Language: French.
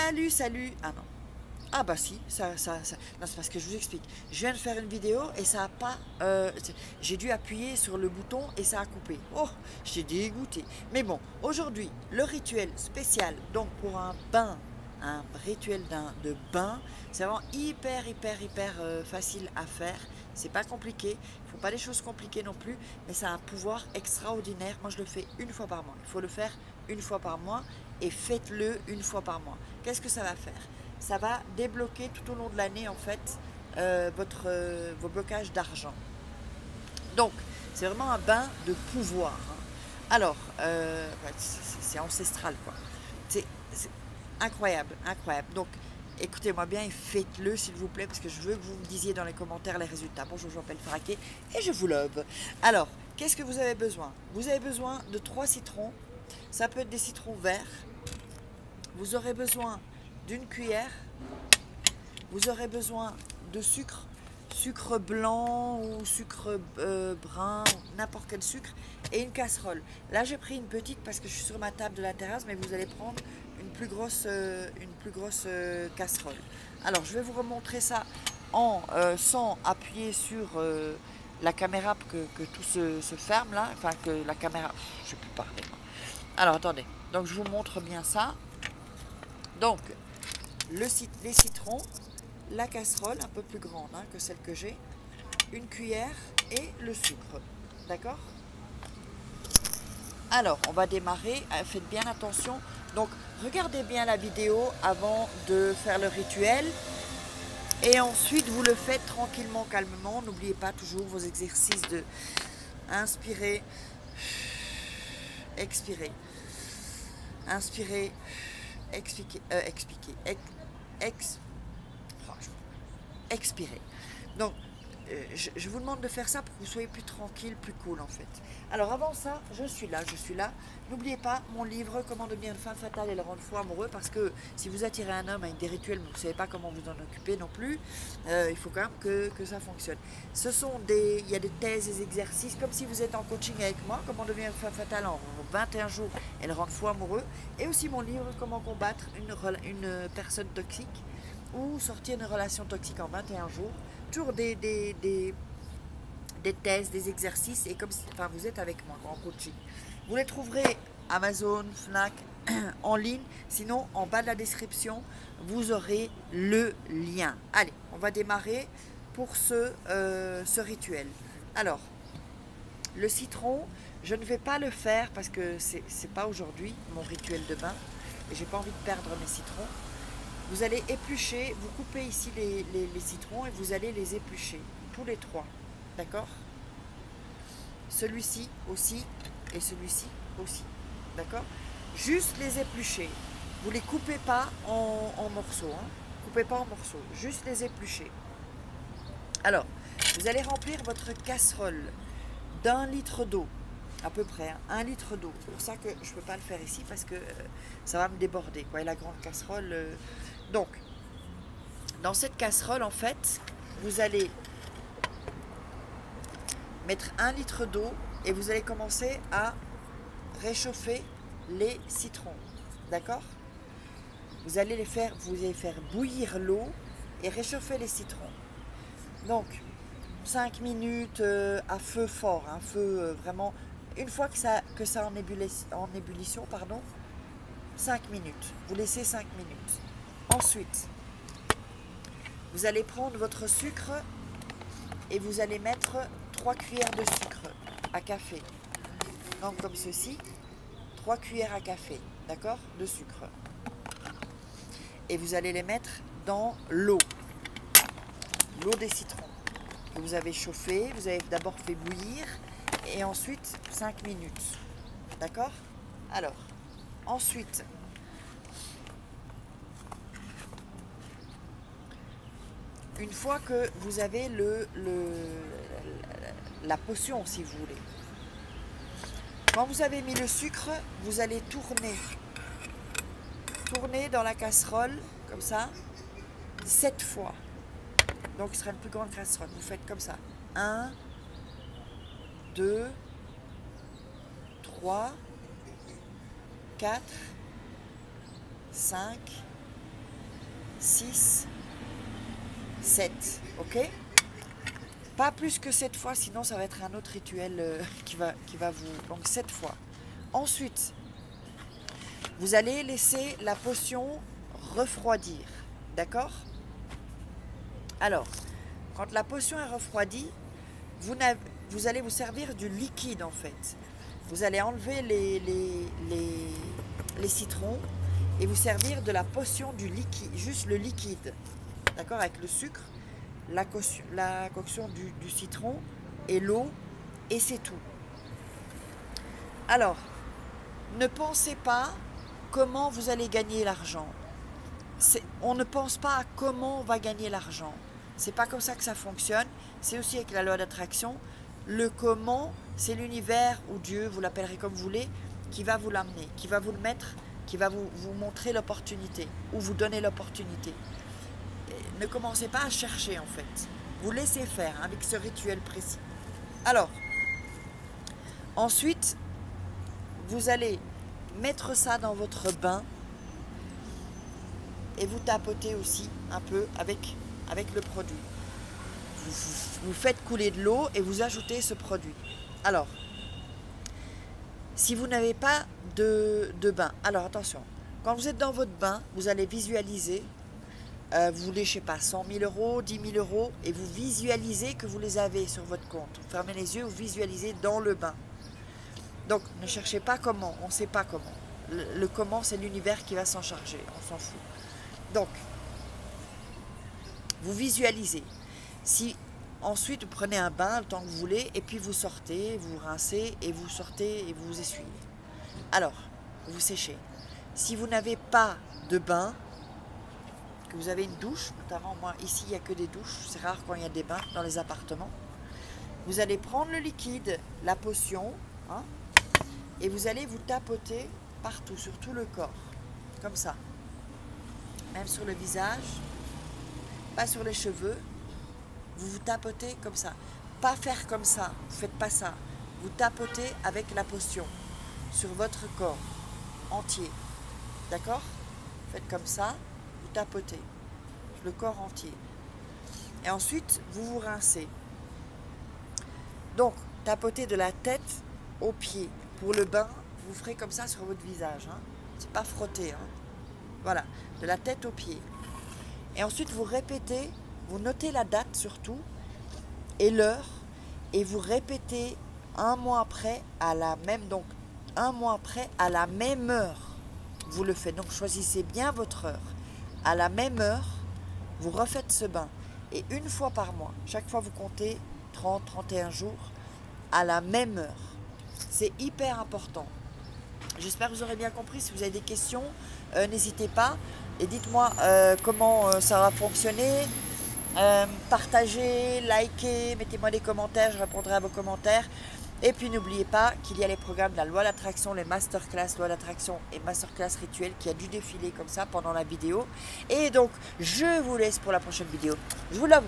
Salut, salut. Ah non. Ah bah si, non, c'est parce que je vous explique. Je viens de faire une vidéo et ça a pas... j'ai dû appuyer sur le bouton et ça a coupé. Oh, j'ai dégoûté. Mais bon, aujourd'hui, le rituel spécial, donc pour un rituel de bain, c'est vraiment hyper facile à faire. C'est pas compliqué, il faut pas des choses compliquées non plus, mais ça a un pouvoir extraordinaire. Moi je le fais une fois par mois. Il faut le faire une fois par mois et faites-le une fois par mois. Qu'est-ce que ça va faire? Ça va débloquer tout au long de l'année en fait vos blocages d'argent. Donc c'est vraiment un bain de pouvoir, hein. Alors c'est ancestral quoi. C'est incroyable, incroyable. Donc écoutez-moi bien et faites-le s'il vous plaît parce que je veux que vous me disiez dans les commentaires les résultats. Bonjour, je m'appelle Faraké et je vous love. Alors, qu'est-ce que vous avez besoin? Vous avez besoin de 3 citrons. Ça peut être des citrons verts. Vous aurez besoin d'une cuillère. Vous aurez besoin de sucre, sucre blanc ou sucre brun, n'importe quel sucre, et une casserole. Là j'ai pris une petite parce que je suis sur ma table de la terrasse, mais vous allez prendre une plus grosse casserole. Alors je vais vous remontrer ça sans appuyer sur la caméra pour que tout se ferme là, enfin que la caméra, je ne sais plus parler. Alors attendez, donc je vous montre bien ça. Donc les citrons, la casserole un peu plus grande hein, que celle que j'ai, une cuillère et le sucre. D'accord? Alors, on va démarrer. Faites bien attention. Donc, regardez bien la vidéo avant de faire le rituel. Et ensuite, vous le faites tranquillement, calmement. N'oubliez pas toujours vos exercices de inspirer, expirer, inspirer, expirer. Donc, je vous demande de faire ça pour que vous soyez plus tranquille, plus cool en fait. Alors avant ça, je suis là. N'oubliez pas mon livre Comment devenir une femme fatale et le rendre fou amoureux, parce que si vous attirez un homme avec des rituels, mais vous ne savez pas comment vous en occuper non plus, il faut quand même que ça fonctionne. Il y a des thèses, des exercices, comme si vous êtes en coaching avec moi, Comment devenir une femme fatale en 21 jours et le rendre fou amoureux, et aussi mon livre Comment combattre une personne toxique ou sortir d'une relation toxique en 21 jours. Toujours des thèses, des exercices, et comme si enfin, vous êtes avec moi en coaching. Vous les trouverez Amazon, Fnac, en ligne. Sinon, en bas de la description, vous aurez le lien. Allez, on va démarrer pour ce rituel. Alors, le citron, je ne vais pas le faire parce que c'est pas aujourd'hui mon rituel de bain et j'ai pas envie de perdre mes citrons. Vous allez éplucher, vous coupez ici les citrons et vous allez les éplucher, tous les trois, d'accord? Celui-ci aussi et celui-ci aussi, d'accord? Juste les éplucher, vous les coupez pas en morceaux, hein? Coupez pas en morceaux, juste les éplucher. Alors, vous allez remplir votre casserole d'1 litre d'eau, à peu près, hein, 1 litre d'eau. C'est pour ça que je ne peux pas le faire ici parce que ça va me déborder, quoi. Et la grande casserole... Donc, dans cette casserole, en fait, vous allez mettre 1 litre d'eau et vous allez commencer à réchauffer les citrons. D'accord? Vous allez faire bouillir l'eau et réchauffer les citrons. Donc, 5 minutes à feu fort, un feu vraiment... Une fois que ça en ébullition, pardon, 5 minutes. Vous laissez 5 minutes. Ensuite, vous allez prendre votre sucre et vous allez mettre 3 cuillères de sucre à café. Donc comme ceci, 3 cuillères à café, d'accord, de sucre. Et vous allez les mettre dans l'eau des citrons que vous avez chauffé. Vous avez d'abord fait bouillir et ensuite 5 minutes, d'accord? Alors, ensuite, une fois que vous avez la potion, si vous voulez, quand vous avez mis le sucre, vous allez tourner dans la casserole, comme ça, 7 fois. Donc ce sera une plus grande casserole. Vous faites comme ça. 1, 2, 3, 4, 5, 6, 7. Ok? Pas plus que 7 fois, sinon ça va être un autre rituel qui va vous... Donc 7 fois. Ensuite, vous allez laisser la potion refroidir. D'accord? Alors, quand la potion est refroidie, vous allez vous servir du liquide en fait. Vous allez enlever les citrons et vous servir de la potion du liquide, juste le liquide. D'accord? Avec le sucre, la coction du citron et l'eau, et c'est tout. Alors, ne pensez pas comment vous allez gagner l'argent. On ne pense pas à comment on va gagner l'argent. C'est pas comme ça que ça fonctionne. C'est aussi avec la loi d'attraction. Le comment, c'est l'univers ou Dieu, vous l'appellerez comme vous voulez, qui va vous l'amener, qui va vous le mettre, qui va vous montrer l'opportunité ou vous donner l'opportunité. Ne commencez pas à chercher en fait. Vous laissez faire avec ce rituel précis. Alors, ensuite, vous allez mettre ça dans votre bain et vous tapotez aussi un peu avec le produit. Vous faites couler de l'eau et vous ajoutez ce produit. Alors, si vous n'avez pas de bain, alors attention, quand vous êtes dans votre bain, vous allez visualiser, vous voulez, je sais pas, 100 000 euros, 10 000 euros, et vous visualisez que vous les avez sur votre compte. Vous fermez les yeux, vous visualisez dans le bain. Donc, ne cherchez pas comment, on ne sait pas comment. Le comment, c'est l'univers qui va s'en charger, on s'en fout. Donc, vous visualisez. Si ensuite vous prenez un bain le temps que vous voulez, et puis vous sortez, vous rincez, et vous sortez et vous vous essuyez. Alors, vous séchez. Si vous n'avez pas de bain, que vous avez une douche, notamment moi ici il n'y a que des douches, c'est rare quand il y a des bains dans les appartements, vous allez prendre le liquide, la potion, hein, et vous allez vous tapoter partout, sur tout le corps, comme ça. Même sur le visage, pas sur les cheveux, vous vous tapotez comme ça. Pas faire comme ça, vous faites pas ça. Vous tapotez avec la potion sur votre corps entier. D'accord? Faites comme ça, vous tapotez le corps entier. Et ensuite, vous vous rincez. Donc, tapotez de la tête aux pieds. Pour le bain, vous ferez comme ça sur votre visage. Hein. C'est pas frotter. Hein. Voilà, de la tête aux pieds. Et ensuite, vous répétez, vous notez la date surtout, et l'heure, et vous répétez un mois après à la même, donc un mois après à la même heure. Vous le faites, donc choisissez bien votre heure. À la même heure, vous refaites ce bain. Et une fois par mois, chaque fois vous comptez 30, 31 jours, à la même heure. C'est hyper important. J'espère que vous aurez bien compris. Si vous avez des questions, n'hésitez pas. Et dites-moi comment ça va fonctionner. Partagez, likez, mettez-moi des commentaires, je répondrai à vos commentaires. Et puis n'oubliez pas qu'il y a les programmes de la loi d'attraction, les masterclass loi d'attraction et masterclass rituel qui a dû défiler comme ça pendant la vidéo. Et donc, je vous laisse pour la prochaine vidéo. Je vous love.